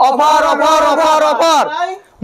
Offer offer offer offer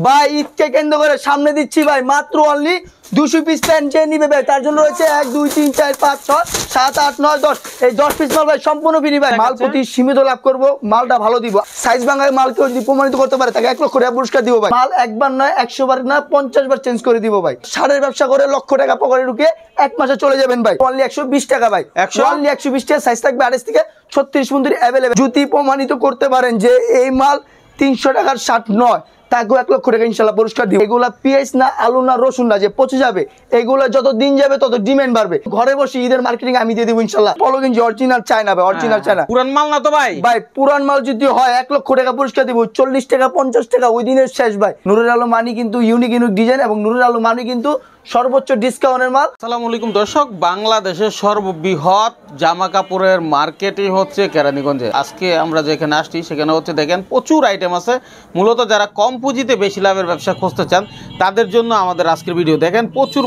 ভাই, ঈদকে কেন্দ্র করে সামনে দিচ্ছি ভাই মাত্র অনলি 200 পিস প্যান্ট যে নিবে ভাই তার জন্য রয়েছে 1 2 3 4 5 6 7 8 9 10 এই 10 পিস মাল ভাই সম্পূর্ণ ফ্রি ভাই। মাল প্রতি সীমিত লাভ করব, মালটা ভালো দিব। সাইজ ভাঙায় মালকে যদি প্রমাণিত করতে পারে তাকে 1 লক্ষ টাকা পুরস্কার দিব ভাই। মাল একবার নয় 100 বার না 50 বার চেঞ্জ করে দিব ভাই। সারের ব্যবসা করে লক্ষ টাকা পকেটে ঢুকে এক মাসে চলে যাবেন ভাই। অনলি 120 টাকা ভাই, অনলি 120 টাকা। সাইজ থাকবে 28 থেকে 36 পর্যন্ত अवेलेबल। যদি প্রমাণিত করতে পারেন যে এই মাল 300 টাকার শার্ট নয়, তাকে 1 লক্ষ টাকা ইনশাল্লাহ পুরস্কার দিব। এগুলা পেঁয়াজ না, আলু না, রসুন না যে পচে যাবে, এগুলা যত দিন যাবে তত ডিমান্ড বাড়বে। ঘরে বসে ঈদের মার্কেটিং আমি দিয়ে দিব ইনশাল্লাহ। পলো গেঞ্জি অরিজিনাল চায়না ভাই, অরিজিনাল চায়না। পুরান মাল না তো ভাই? ভাই পুরান মাল যদি হয় 1 লক্ষ টাকা পুরস্কার দিব। 40 টাকা 50 টাকা ওই দিনের শেষ ভাই। নূরের আলো মানি কিন্তু ইউনিক ইউনিক ডিজাইন এবং নূরের আলো মানি কিন্তু সর্বোচ্চ ডিসকাউন্টের মাল। আসসালামু আলাইকুম দর্শক, বাংলাদেশের সর্ববৃহৎ জামা কাপড়ের মার্কেটই হচ্ছে কেরানীগঞ্জে। আজকে আমরা যেখানে আসছি সেখানে হচ্ছে দেখেন প্রচুর আইটেম আছে। মূলত যারা কম পুঁজিতে বেশি লাভের ব্যবসা খুঁজতে চান তাদের জন্য আমাদের আজকের ভিডিও। দেখেন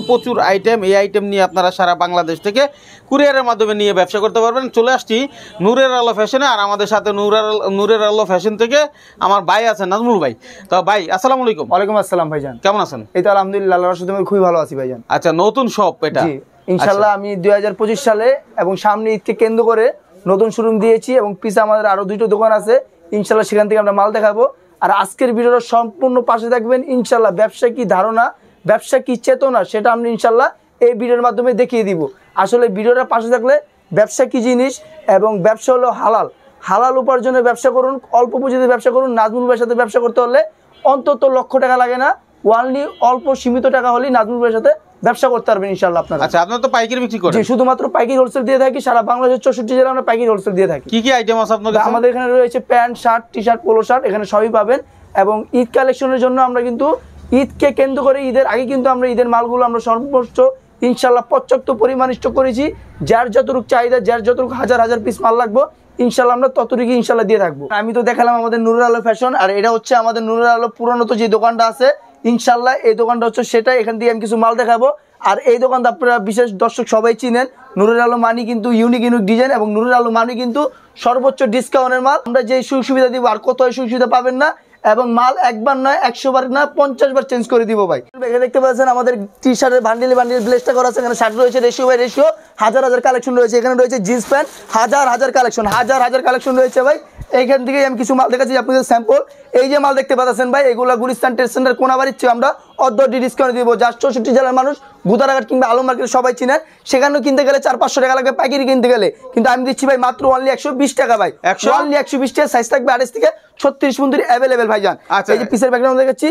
প্রচুর আইটেম। এই আইটেম নিয়ে আপনারা সারা বাংলাদেশ থেকে কুরিয়ারের মাধ্যমে নিয়ে ব্যবসা করতে পারবেন। চলে আসছি নূরের আলো ফ্যাশনে, আর আমাদের সাথে নূরের আলো ফ্যাশন থেকে আমার ভাই আছেন নাজমুল ভাই। তো ভাই আসসালামু আলাইকুম। ওয়ালাইকুম আসসালাম ভাইজান, কেমন আছেন? এই তো আলহামদুলিল্লাহ, আল্লাহর রহমতে খুবই ভালো আছি ভাইজান। আচ্ছা, নতুন শপ এটা? জি ইনশাআল্লাহ। আমি 2025 সালে এবং সামনে ঈদকে কেন্দ্র করে নতুন শোরুম দিয়েছি এবং পিছে আমাদের আরো 2টো দোকান আছে ইনশাআল্লাহ, সেখান থেকে আমরা মাল দেখাবো। আর আজকের ভিডিওটা সম্পূর্ণ পাশে থাকবেন ইনশাআল্লাহ। ব্যবসা কি ধারণা, ব্যবসা কি চেতনা, সেটা আমরা ইনশাআল্লাহ এই ভিডিওর মাধ্যমে দেখিয়ে দিব। আসলে ভিডিওটা পাশে থাকলে ব্যবসা কি জিনিস এবং ব্যবসা হলো হালাল। হালাল উপার্জনের ব্যবসা করুন, অল্প পুঁজিতে ব্যবসা করুন। নাজমুল ভাইয়ের সাথে ব্যবসা করতে হলে অন্তত লক্ষ টাকা লাগে না, ওয়ানলি অল্প সীমিত টাকা হলেই নাজমুল ভাইয়ের সাথে ব্যবসা করতে পারবেন ইনশাআল্লাহ আপনারা। আচ্ছা, আপনারা তো পাইকারি বিক্রি করেন? জি, শুধুমাত্র পাইকারি হোলসেল দিয়ে থাকি। সারা বাংলাদেশের 64 জেলায় আমরা পাইকারি হোলসেল দিয়ে থাকি। কি কি আইটেম আছে আপনাদের কাছে? আমাদের এখানে রয়েছে pant, shirt, T shirt, polo shirt, এখানে সবই পাবেন। এবং ঈদ কালেকশনের জন্য আমরা কিন্তু ঈদকে কেন্দ্র করে ঈদের আগে কিন্তু আমরা ঈদের মালগুলো আমরা সর্বোচ্চ ইনশাআল্লাহ পর্যাপ্ত পরিমাণ স্টক করেছি। যার যতটুকু চাহিদা, যার যতটুকু হাজার পিস মাল লাগবে ইনশাআল্লাহ আমরা ততটুকু ইনশাআল্লাহ দিয়ে থাকবো। আমি তো দেখালাম আমাদের নূরের আলো ফ্যাশন, আর এটা হচ্ছে আমাদের নূরের আলো পুরানো যে দোকানটা আছে ইনশাআল্লাহ, এই দোকানটা হচ্ছে সেটা। এখান থেকে আমি কিছু মাল দেখাবো। আর এই দোকানটা আপনারা বিশেষ দর্শক সবাই চিনেন, নূরের আলো মানি কিন্তু ইউনিক ইউনিক ডিজাইন এবং নূরের আলো মানি কিন্তু সর্বোচ্চ ডিসকাউন্টের মাল। আমরা যে সুযোগ সুবিধা দিব আর কোথাও সুযোগ সুবিধা পাবেন না। এবং মাল একবার নয় 100 বার না 50 বার চেঞ্জ করে দিব ভাই। এখানে দেখতে পাচ্ছেন আমাদের টি শার্টের বান্ডিল ব্লেসটা করা আছে। এখানে শার্ট রয়েছে রেশিও বাই রেশিও, হাজার কালেকশন রয়েছে। এখানে রয়েছে জিন্স প্যান্ট, হাজার কালেকশন, হাজার কালেকশন রয়েছে ভাই। এইখান থেকে আমি কিছু মাল দেখাচ্ছি আপনাদের স্যাম্পল। এই যে মাল দেখতে পাচ্ছেন ভাই, এগুলা গুলিস্তান ট্রেড সেন্টার কোনাবাড়ির চেয়ে আমরা অর্ধেক ডিসকাউন্ট দিব। জাস্ট 64 জেলার মানুষ গুদারাঘাট কিংবা আলম মার্কেট সবাই চিনেন, সেখানেও কিনতে গেলে 400-500 টাকা লাগবে পাইকারি কিনতে গেলে, কিন্তু আমি দিচ্ছি ভাই মাত্র অনলি 120 টাকা ভাই। অনলি 120 টাকা। সাইজ থাকবে 28 থেকে 36 পর্যন্ত अवेलेबल ভাইজান। আচ্ছা, এই যে পিসের ব্যাকগ্রাউন্ড দেখাচ্ছি,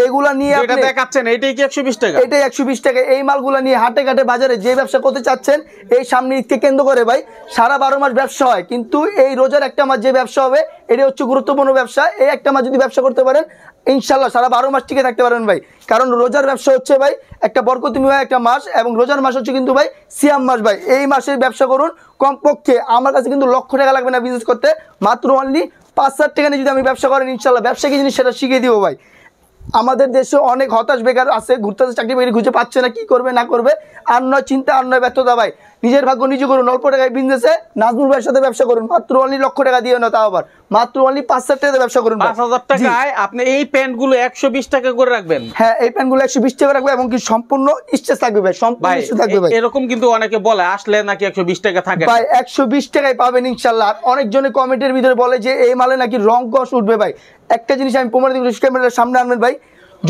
এগুলা নিয়ে আপনি এটা দেখাচ্ছেন, এইটাই কি 120 টাকা? এটাই 120 টাকা। এই মালগুলা নিয়ে হাটে ঘাটে বাজারে যে ব্যবসা করতে চাচ্ছেন, এই সামনে ঈদকে কেন্দ্র করে ভাই সারা 12 মাস ব্যবসা হয়, কিন্তু এই রোজার একটা মাস যে ব্যবসা হবে এটা হচ্ছে গুরুত্বপূর্ণ ব্যবসা। এই একটা মাস যদি ব্যবসা করতে পারেন ইনশাআল্লাহ সারা 12 মাস টিকে থাকতে পারবেন ভাই। কারণ রোজার ব্যবসা হচ্ছে ভাই একটা বরকতময় একটা মাস, এবং রোজার মাস হচ্ছে কিন্তু ভাই সিয়াম মাস ভাই। এই মাসে ব্যবসা করুন, কমপক্ষে আমার কাছে কিন্তু লক্ষ টাকা লাগবে না বিজনেস করতে। মাত্র অনলি 5-7 টাকা নিয়ে যদি আমি ব্যবসা করেন ইনশাআল্লাহ ব্যবসা কি জিনিস সেটা শিখিয়ে দিব ভাই। আমাদের দেশে অনেক হতাশ বেকার আছে, ঘুরতেছে, চাকরি বাকরি খুঁজে পাচ্ছে না, কি করবে না করবে, আর নয় চিন্তা, আর নয় ব্যর্থতা ভাই। নিজের ভাগ্য নিজে করুন, অল্প টাকায় বিজনেসে নাজমুল ভাইয়ের সাথে ব্যবসা করুন। মাত্র অনলি লক্ষ টাকা দিয়ে না, তাও আবার মাত্র অনলি 5-7 টাকাতে ব্যবসা করুন। 5000 টাকায় আপনি এই প্যান্টগুলো 120 টাকা করে রাখবেন? হ্যাঁ, এই প্যান্টগুলো 120 টাকা রাখবে এবং কি সম্পূর্ণ স্টেজ থাকবে ভাই, সম্পূর্ণ স্টেজ থাকবে ভাই। এরকম কিন্তু অনেকে বলে আসলে নাকি 120 টাকা থাকে ভাই, 120 টাকায় পাবেন ইনশাআল্লাহ। অনেকজনে কমেন্টের ভিতরে বলে যে এই মালে নাকি রং কস উঠবে ভাই। একটা জিনিস আমি প্রমাণ দিব, ক্যামেরার সামনে আনবেন ভাই।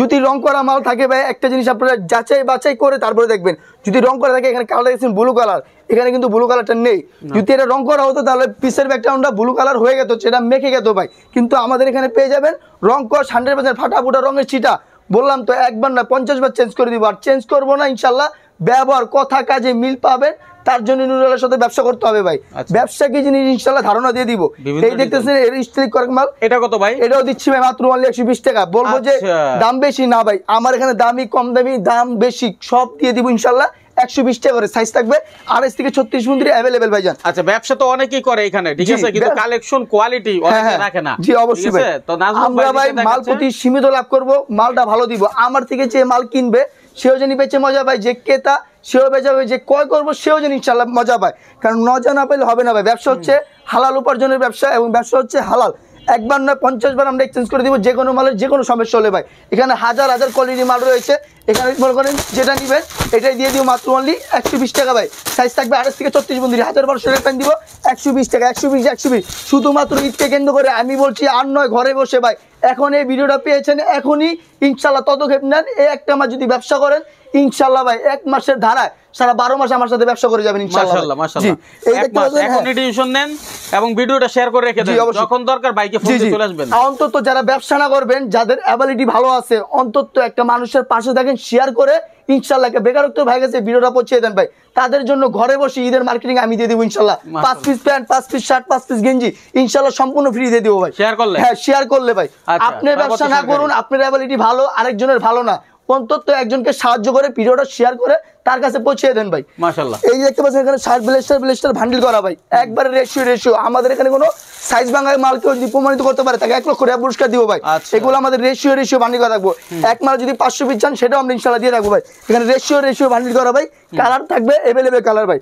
যদি রং করা মাল থাকে ভাই, একটা জিনিস আপনারা যাচাই বাছাই করে তারপরে দেখবেন। যদি রং করা থাকে, এখানে কালার দেখছেন ব্লু কালার, এখানে কিন্তু ব্লু কালারটা নেই। যদি এটা রং করা হতো তাহলে পিসের ব্যাকগ্রাউন্ডটা ব্লু কালার হয়ে যেত, সেটা মেখে যেত ভাই। কিন্তু আমাদের এখানে পেয়ে যাবেন রং কস 100% ফাটা ফুটা রঙের ছিটা। বললাম তো একবার না 50 বার চেঞ্জ করে দিব, আর চেঞ্জ করবো না ইনশাআল্লাহ। ব্যবহার কথা কাজে মিল পাবেন, তার জন্য নুরুলের সাথে ব্যবসা করতে হবে ভাই। ব্যবসা কি জিনিস ইনশাআল্লাহ ধারণা দিয়ে দিব। এই দেখতেছেন এর স্ট্রিক করা মাল, এটা কত ভাই? এটাও দিচ্ছি ভাই মাত্র অনলি 120 টাকা। বলবো যে দাম বেশি না ভাই, আমার এখানে দামি কম দামি দাম বেশি সব দিয়ে দিব ইনশাআল্লাহ 120 টাকা করে। সাইজ থাকবে 28 থেকে 36 পর্যন্ত अवेलेबल ভাইজান। আচ্ছা, ব্যবসা তো অনেকেই করে এখানে, ঠিক আছে, কিন্তু কালেকশন কোয়ালিটি অনেকে রাখে না। জি অবশ্যই ভাই। তো নাজমুল আমরা ভাই মাল প্রতি সীমিত লাভ করব, মালটা ভালো দিব। আমার থেকে যে মাল কিনবে সেও জানি বেচে মজা পায়, যে ক্রেতা সেও বেচা পাবে, যে ক্রয় করবো সেও যেন ইনশাআল্লাহ মজা পায়। কারণ মজা না পেলে হবে না ভাই। ব্যবসা হচ্ছে হালাল উপার্জনের ব্যবসা এবং ব্যবসা হচ্ছে হালাল। একবার নয় 50 বার আমরা এক্সচেঞ্জ করে দিব, যে কোনো মালের যে কোনো সমস্যা হলে ভাই। এখানে হাজার হাজার কোয়ালিটি মাল রয়েছে, এখানে মনে করেন যেটা নেবেন এটাই দিয়ে দিব মাত্র অনলি 120 টাকা ভাই। সাইজ থাকবে 28 থেকে 34 বন্ধু, 1000 প্যান্ট দিব 120 টাকা, 120 শুধুমাত্র ঈদকে কেন্দ্র করে আমি বলছি। আর নয় ঘরে বসে ভাই, এখন এই ভিডিওটা পেয়েছেন এখনই ইনশাল্লাহ ততক্ষেপ নেন। এই একটা মাস যদি ব্যবসা করেন ইনশাল্লাহ ভাই, এক মাসের ধারায় সারা 12 মাস আমার সাথে ব্যবসা করে যাবেন ইনশাআল্লাহ। জি এই দেখতে পাচ্ছেন, এখন টিউশন নেন এবং ভিডিওটা শেয়ার করে রেখে দেন, যখন দরকার বাইকে ফোন দিয়ে চলে আসবেন। অন্তত যারা ব্যবসা না করবেন, যাদের অ্যাবিলিটি ভালো আছে, অন্তত একটা মানুষের পাশে থাকেন, শেয়ার করে ইনশাআল্লাহ বেকারত্ব ভাই গেছে ভিডিওটা পৌঁছে দেন ভাই। তাদের জন্য ঘরে বসে ঈদের মার্কেটিং আমি দিয়ে দেবো ইনশাআল্লাহ। 5 piece pant, 5 piece shirt, 5 piece গেঞ্জি ইনশাআল্লাহ সম্পূর্ণ ফ্রি দিয়ে দেবো ভাই, শেয়ার করলে। হ্যাঁ শেয়ার করলে ভাই। আপনি ব্যবসা না করুন, আপনার অ্যাবিলিটি ভালো, আরেকজনের ভালো না, অন্তত একজনকে সাহায্য করে ভিডিওটা শেয়ার করে তার কাছে পৌঁছে দেন ভাই। মাশাআল্লাহ। এই দেখতে পাচ্ছেন এখানে শার্ট ব্লেস্টার বান্ডিল করা ভাই, একবারে রেশিও। আমাদের এখানে কোনো সাইজ ভাঙায় মাল কেউ যদি প্রমাণিত করতে পারে তাকে 1 লক্ষ টাকা পুরস্কার দিব ভাই। এগুলো আমাদের রেশিও বান্ডিল করা থাকবো। এক মাল যদি 500 পিস চান সেটাও আমরা ইনশাআল্লাহ দিয়ে রাখবো ভাই। এখানে রেশিও বান্ডিল করা ভাই, কালার থাকবে अवेलेबल কালার ভাই।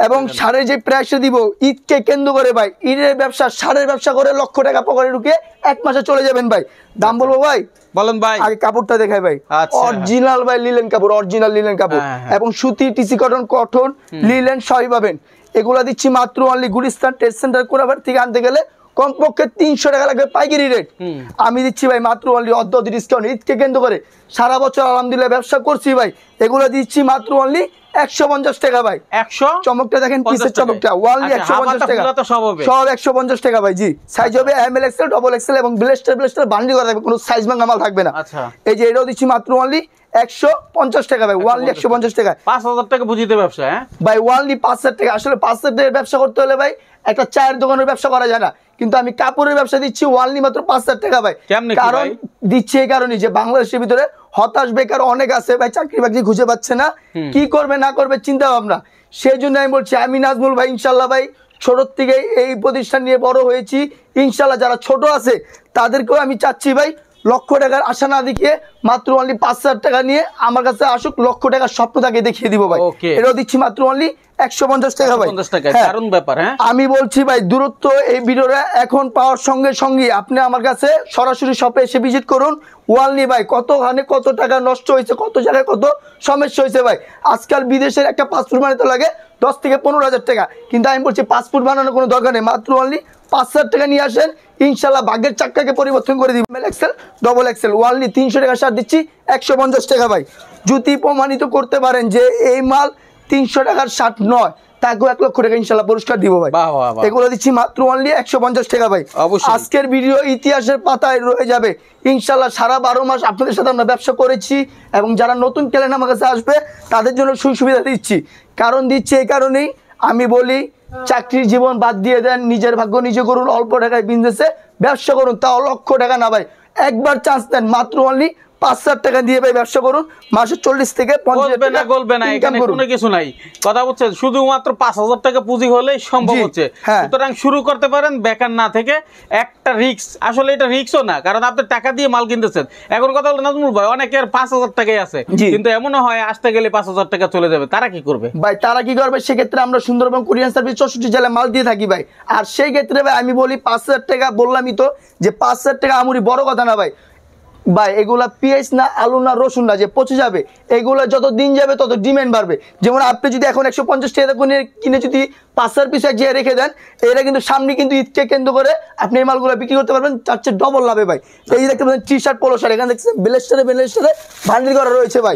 এবং সারের যে প্রাইসটা দিব ঈদকে কেন্দ্র করে ভাই, ঈদের ব্যবসা, সারের ব্যবসা করে লক্ষ টাকা পকেটে ঢুকে 1 মাসে চলে যাবেন ভাই। দাম বলবো ভাই? বলেন ভাই। আগে কাপড়টা দেখাই ভাই, অরিজিনাল ভাই লিলেন কাপড়, অরিজিনাল লিলেন কাপড় এবং সুতি, টিসি কটন, লিলেন সবই পাবেন। এগুলা দিচ্ছি মাত্র অনলি গুলিস্তান ট্রেড সেন্টার কোরাবার থেকে আনতে গেলে কমপক্ষে 300 টাকা লাগবে পাইকারি রেট। আমি দিচ্ছি ভাই মাত্র অনলি অর্ধ ডিসকাউন্ট। ঈদকে কেন্দ্র করে সারা বছর আলহামদুলিল্লাহ ব্যবসা করছি ভাই, এগুলো দিচ্ছি মাত্র অনলি 150 টাকা ভাই। 100 চমকটা দেখেন, পিসের চমকটা ওয়ানলি 150 টাকা, সব 150 টাকা ভাই। জি সাইজ হবে এমএল এক্সেল, ডবল এক্সেল এবং ব্লেস্টার বান্ডিল করা থাকবে, কোনো সাইজ ভাঙা মাল থাকবে না। এই যে এটাও দিচ্ছি মাত্র অনলি 150 টাকা ভাই, ওয়ানলি 150 টাকা। 5000 টাকা বুঝিতে ব্যবসা হ্যাঁ ভাই, ওয়ানলি 5000 টাকা। আসলে 5000 টাকার ব্যবসা করতে হলে ভাই একটা চায়ের দোকানের ব্যবসা করা যায় না, কিন্তু আমি কাপড়ের ব্যবসা দিচ্ছি ওয়ানলি মাত্র 5000 টাকা ভাই। কারণ দিচ্ছি এই কারণে যে বাংলাদেশের ভিতরে হতাশ বেকার অনেক আছে ভাই, চাকরি বাকরি খুঁজে পাচ্ছে না, কি করবে না করবে চিন্তা ভাবনা। সেই জন্য আমি বলছি, আমি নাজমুল ভাই ইনশাল্লাহ ভাই ছোট থেকে এই প্রতিষ্ঠান নিয়ে বড় হয়েছি ইনশাল্লাহ। যারা ছোট আছে তাদেরকেও আমি চাচ্ছি ভাই লক্ষ টাকার আশা না দেখিয়ে মাত্র অনলি 5000 টাকা নিয়ে আমার কাছে আসুক, লক্ষ টাকার স্বপ্ন তাকে দেখিয়ে দিব ভাই। এটাও দিচ্ছি মাত্র অনলি 150 টাকা ভাই। দারুণ ব্যাপার। হ্যাঁ আমি বলছি ভাই, দূরত্ব এই ভিডিওটা এখন পাওয়ার সঙ্গে সঙ্গে আপনি আমার কাছে সরাসরি শপে এসে ভিজিট করুন। ওয়ালনি ভাই কতখানে কত টাকা নষ্ট হয়েছে, কত জায়গায় কত সমস্যা হয়েছে ভাই। আজকাল বিদেশের একটা পাসপোর্ট বানাতে লাগে 10 থেকে 15,000 টাকা, কিন্তু আমি বলছি পাসপোর্ট বানানোর কোনো দরকার নেই, মাত্র অনলি 5000 টাকা নিয়ে আসেন, ইনশাল্লাহ ভাগ্যের চাক্কাকে পরিবর্তন করে দিব। এক্সেল, ডবল এক্সেল ওয়ানলি 300 টাকা শার্ট দিচ্ছি 150 টাকা ভাই। যদি প্রমাণিত করতে পারেন যে এই মাল 300 টাকার শার্ট নয়, তাকেও 1 লক্ষ টাকা ইনশাল্লাহ পুরস্কার দিব ভাই। এগুলো দিচ্ছি মাত্র অনলি 150 টাকা ভাই। আজকের ভিডিও ইতিহাসের পাতায় রয়ে যাবে ইনশাল্লাহ। সারা 12 মাস আপনাদের সাথে আমরা ব্যবসা করেছি এবং যারা নতুন ক্লায়েন্ট আমার কাছে আসবে তাদের জন্য সুবিধা দিচ্ছি। কারণ দিচ্ছি এই কারণেই, আমি বলি চাকরির জীবন বাদ দিয়ে দেন, নিজের ভাগ্য নিজে করুন, অল্প টাকায় বিজনেসে ব্যবসা করুন, তাও লক্ষ টাকা না ভাই। একবার চান্স দেন, মাত্র অনলি 5000 টাকা দিয়ে ভাই ব্যবসা করুন, মাসে 40 থেকে 50 টাকা গলবে না, এখানে কোনো কিছু নাই। কথা বলছেন শুধুমাত্র 5000 টাকা পুঁজি হলেই সম্ভব হচ্ছে। সুতরাং শুরু করতে পারেন বেকার না থেকে। একটা রিস্ক, আসলে এটা রিস্কও না, কারণ আপনি টাকা দিয়ে মাল কিনতেছেন। এখন কথা হলো নাজমুল ভাই, অনেকের 5000 টাকাই আছে, কিন্তু এমনও হয় আসতে গেলে 5000 টাকা চলে যাবে, তারা কি করবে ভাই? তারা কি করবে? সেক্ষেত্রে আমরা সুন্দরবন কুরিয়ার সার্ভিস 64 জেলায় মাল দিয়ে থাকি ভাই। আর সেই ক্ষেত্রে ভাই আমি বলি 5000 টাকা বললামই তো, যে 5000 টাকা আমুরি বড় কথা না ভাই। ভাই এগুলা পেঁয়াজ না, আলু না, রসুন না যে পচে যাবে, এগুলা যত দিন যাবে তত ডিমান্ড বাড়বে। যেমন আপনি যদি এখন 150 টাকা কিনে যদি 5000 পিস এক জায়গায় রেখে দেন, এরা কিন্তু সামনে কিন্তু ঈদকে কেন্দ্র করে আপনি এই মালগুলো বিক্রি করতে পারবেন, তার চেয়ে ডবল লাভে ভাই। এই যে দেখতে পাচ্ছেন টি শার্ট, পোলো শার্ট, এখানে দেখছেন ব্লেস্টারে বান্ডিল করা রয়েছে ভাই।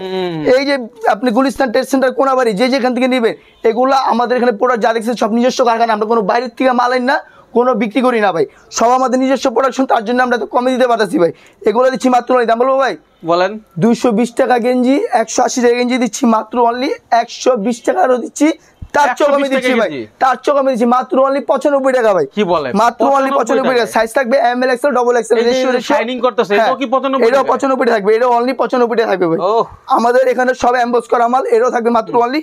এই যে আপনি গুলিস্তান ট্রেড সেন্টার কোনাবাড়ি যে যেখান থেকে নেবেন, এগুলা আমাদের এখানে প্রোডাক্ট যা দেখছেন সব নিজস্ব কারখানা, আমরা কোনো বাইরের থেকে মাল আনি না, কোনো বিক্রি করি না ভাই, সব আমাদের নিজস্ব প্রোডাকশন, তার জন্য আমরা তো কমে দিতে পারতেছি ভাই। এগুলো দিচ্ছি মাত্র দাম বলবো ভাই, বলেন 220 টাকা গেঞ্জি, 180 টাকা গেঞ্জি দিচ্ছি মাত্র অনলি 120 টাকারও দিচ্ছি, তার চেয়ে কমে দিচ্ছি ভাই, তার চেয়ে কমে দিচ্ছি মাত্র অনলি 95 টাকা ভাই। কি বলেন? মাত্র অনলি 95 টাকা। সাইজ থাকবে এমএল এক্সেল, ডবল এক্সেল, রেশিও শাইনিং করতেছে, এটাও কি 95? এটাও 95 টাকা থাকবে, এটাও অনলি 95 টাকা থাকবে ভাই। আমাদের এখানে সব এমবস করা মাল, এটাও থাকবে মাত্র অনলি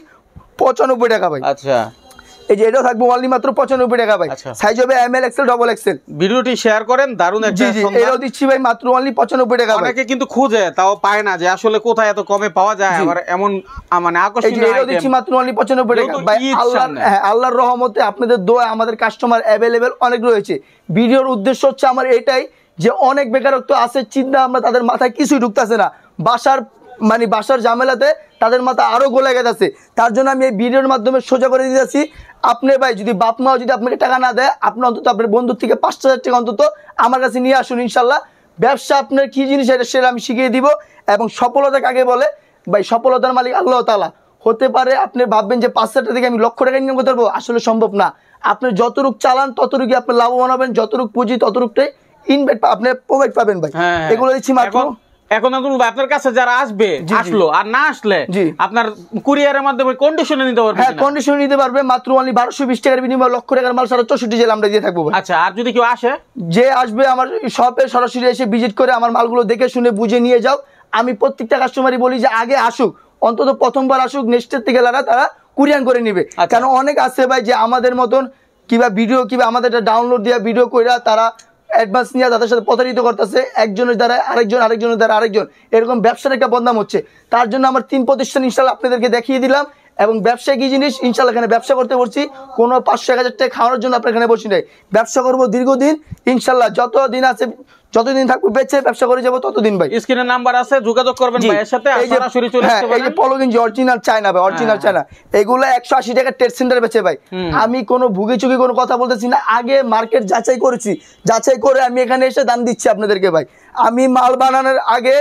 95 টাকা ভাই। আচ্ছা এই যে এটাও থাকবে অনলি মাত্র 95 টাকা ভাই। আচ্ছা। সাইজ হবে M L XL double XL. ভিডিওটি শেয়ার করেন, দারুণ একটা জি জি সন্ধান। এটাও দিচ্ছি ভাই মাত্র অনলি 95 টাকা ভাই। অনেকে কিন্তু খুঁজে তাও পায় না যে আসলে কোথায় এত কমে পাওয়া যায়, জি। আবার এমন মানে এই যে আকর্ষণীয় এটাও দিচ্ছি আইটেম। মাত্র অনলি 95 টাকা যেহেতু ভাই। ঈদ আল্লাহর সামনে। আল্লাহর রহমতে আপনাদের দোয়া আমাদের কাস্টমার অ্যাভেলেবেল অনেক রয়েছে। ভিডিওর উদ্দেশ্য হচ্ছে আমার এটাই যে অনেক বেকারত্ব আছে, চিন্তা আমরা তাদের মাথায় কিছুই ঢুকতেছে না, বাসার ঝামেলাতে তাদের মাথা আরো গোলা গেছে। তার জন্য আমি এই ভিডিওর মাধ্যমে সোজা করে দিতেছি, আপনি ভাই যদি বাপ মাও যদি আপনাকে টাকা না দেয়, আপনি অন্তত আপনার বন্ধুর থেকে 5,000 টাকা অন্তত আমার কাছে নিয়ে আসুন। ইনশাল্লাহ ব্যবসা আপনার কি জিনিস সেটা আমি শিখিয়ে দিব। এবং সফলতা কাকে বলে ভাই, সফলতার মালিক আল্লাহ তাআলা। হতে পারে আপনি ভাববেন যে 5,000 টাকা থেকে আমি লক্ষ টাকা ইনকাম করতে পারবো, আসলে সম্ভব না। আপনি যতটুক চালান ততটুকু আপনি লাভবান হবেন, যতটুক পুঁজি ততটুকটাই আপনি প্রোভাইড পাবেন ভাই। হ্যাঁ। এগুলো দিচ্ছি মাত্র। এখন আপনার কাছে যারা আসবে, জি। আসলো আর না আসলে জি। আপনার কুরিয়ারের মাধ্যমে কন্ডিশনে নিতে পারবে হ্যাঁ কিনা? কন্ডিশন নিতে পারবে মাত্র অনলি 1220 টাকার বিনিময়ে লক্ষ টাকার মাল সারা 64 জেলা আমরা দিয়ে থাকবো ভাই। আচ্ছা, আর যদি কেউ আসে, যে আসবে আমার শপে সরাসরি এসে ভিজিট করে আমার মালগুলো দেখে শুনে বুঝে নিয়ে যাও। আমি প্রত্যেকটা কাস্টমারই বলি যে আগে আসুক, অন্তত প্রথমবার আসুক, নেক্সটের থেকে তারা কুরিয়ান করে নিবে। আচ্ছা। কারণ অনেক আছে ভাই যে আমাদের মতন কিংবা ভিডিও কিংবা আমাদের ডাউনলোড দিয়ে ভিডিও কইরা তারা অ্যাডভান্স নিয়ে তাদের সাথে প্রতারিত করতেছে, একজনের দ্বারা আরেকজন, আরেকজনের দ্বারা আরেকজন, এরকম ব্যবসার একটা বদনাম হচ্ছে। তার জন্য আমার 3 প্রতিষ্ঠান ইনশাল্লাহ আপনাদেরকে দেখিয়ে দিলাম। এবং ব্যবসা কি জিনিস ইনশাল্লাহ এখানে ব্যবসা করতে বলছি, কোনো 500-1000 টাকা খাওয়ানোর জন্য আপনার এখানে বসি নাই। ব্যবসা করবো দীর্ঘদিন ইনশাল্লাহ, যতদিন আছে যতদিন থাকবো বেঁচে ব্যবসা করে যাবো ততদিন ভাই। স্ক্রিনে নাম্বার আছে, যোগাযোগ করবেন জি। ভাইয়ের সাথে, আর এই যে- সরাসরি চলে হ্যাঁ, আসতে এই যে পারেন। পলগিঞ্জি অরিজিনাল চায়না ভাই, অরিজিনাল চায়না, এগুলো 180 টাকা ট্রেড সেন্টার বেচে ভাই। আমি কোনো ভুগি চুগি কোনো কথা বলতেছি না, আগে মার্কেট যাচাই করেছি, যাচাই করে আমি এখানে এসে দাম দিচ্ছি আপনাদেরকে ভাই। আমি মাল বানানোর আগে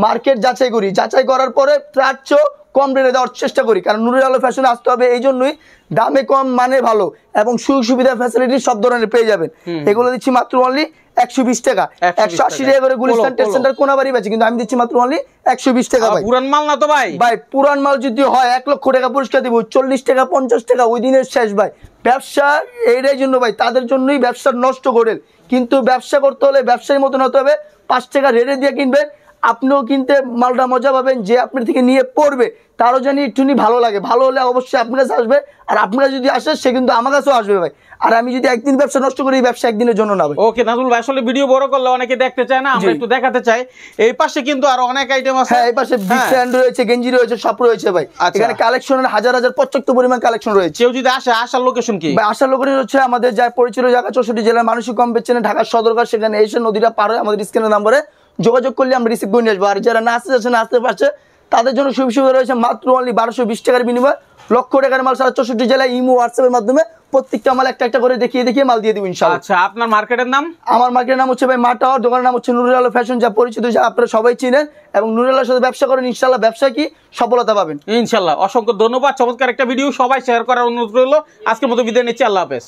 মার্কেট যাচাই করি, যাচাই করার পরে তার চেয়েও কম রেটে দেওয়ার চেষ্টা করি। কারণ নুরুল আলো ফ্যাশনে আসতে হবে এই জন্যই, দামে কম মানে ভালো এবং সুযোগ সুবিধা ফ্যাসিলিটি সব ধরনের পেয়ে যাবেন। এগুলো দিচ্ছি মাত্র অনলি 120 টাকা, 180 টাকা করে গুলিস্তান ট্রেড সেন্টার কোনাবাড়ি বেচে, কিন্তু আমি দিচ্ছি মাত্র অনলি 120 টাকা ভাই। পুরান মাল না তো ভাই? ভাই পুরান মাল যদি হয় 1 লক্ষ টাকা পুরস্কার দিব, 40 টাকা 50 টাকা ওই দিনের শেষ ভাই। ব্যবসা এইটাই জন্য ভাই, তাদের জন্যই ব্যবসা নষ্ট করেন। কিন্তু ব্যবসা করতে হলে ব্যবসায়ীর মতন হতে হবে, 5 টাকা রেটে দিয়ে কিনবেন, আপনিও কিনতে মালটা মজা পাবেন, যে আপনার থেকে নিয়ে পড়বে তারও জানি একটুনি ভালো লাগে, ভালো হলে অবশ্যই আপনার কাছে আসবে। আর আপনারা যদি আসে সে কিন্তু আমার কাছেও আসবে ভাই। আর আমি যদি একদিন ব্যবসা নষ্ট করি, এই ব্যবসা একদিনের জন্য না ভাই। ওকে নাজুল ভাই, আসলে ভিডিও বড় করলে অনেকে দেখতে চায় না, আমরা জি। একটু দেখাতে চাই। এই পাশে কিন্তু আরো অনেক আইটেম আছে। হ্যাঁ এই পাশে বিগ প্যান্ট রয়েছে, গেঞ্জি রয়েছে, সব রয়েছে ভাই। আচ্ছা। এখানে কালেকশনের হাজার হাজার পর্যাপ্ত পরিমাণ কালেকশন রয়েছে। কেউ যদি আসে, আসার লোকেশন কি? ভাই আসার লোকেশন হচ্ছে আমাদের যা পরিচিত জায়গা 64 জেলার মানুষই কম বেচছেন ঢাকার সদরঘাট, সেখানে এসে নদীটা পার হয়ে আমাদের স্ক্রিনের নাম্বারে যোগাযোগ করলে আমরা রিসিভ করে নিয়ে আসবো। আর যারা না আসতে যাচ্ছে না আসতে পারছে তাদের জন্য সুবিধা সুবিধা রয়েছে, মাত্র অনলি 1220 টাকার বিনিময়ে লক্ষ টাকার মাল সারা 64 জেলায় ইমো হোয়াটসঅ্যাপের মাধ্যমে প্রত্যেকটা মাল একটা একটা করে দেখিয়ে দেখিয়ে মাল দিয়ে দিব ইনশাআল্লাহ। আচ্ছা, আপনার মার্কেটের নাম? আমার মার্কেটের নাম হচ্ছে ভাই মা টাওয়ার, দোকানের নাম হচ্ছে নুরুল আলো ফ্যাশন, যা পরিচিত, যা আপনারা সবাই চিনেন। এবং নুরুল আলোর সাথে ব্যবসা করেন, ইনশাআল্লাহ ব্যবসা কি সফলতা পাবেন ইনশাল্লাহ। অসংখ্য ধন্যবাদ, চমৎকার একটা ভিডিও, সবাই শেয়ার করার অনুরোধ রইল। আজকের মতো বিদায় নিচ্ছি, আল্লাহ হাফেজ।